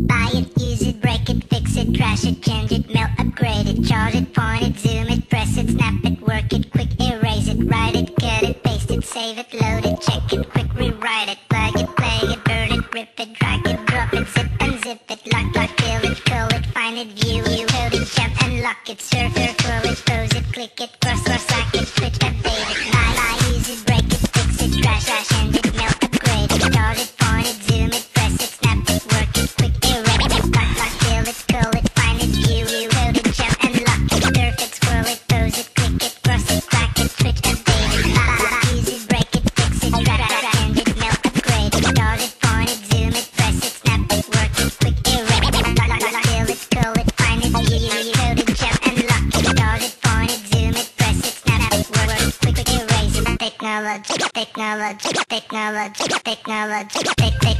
Buy it, use it, break it, fix it, trash it, change it, melt, upgrade it, charge it, point it, zoom it, press it, snap it, work it, quick erase it, write it, cut it, paste it, save it, load it, check it, quick rewrite it, plug it, play it, burn it, rip it, drag it, drop it, zip, unzip it, lock, fill it, call it, find it, view it, code it, jump, unlock it, surf it, twirl it, pose it, click it, cross, slack it, switch, update it, buy, use it, break it, fix it, trash, change it, melt, upgrade it, charge it, point it, zoom it, press it, snap it, work it, quick erase it, lock, fill it, call it, find it, view it, code it, jump, unlock it, surf it, scroll it, pose it, click it, cross it, crack it, switch, update it, buy, use it, break it, fix it, trash, change it, melt, upgrade it, charge it, point it, zoom it, press it, snap it, work it, quick erase it, lock, fill it, call it, find it, view it, code it, jump, unlock it, charge it, point it, zoom it, press it, snap it, work it, quick erase it, technology, technology, technology, technology, technology.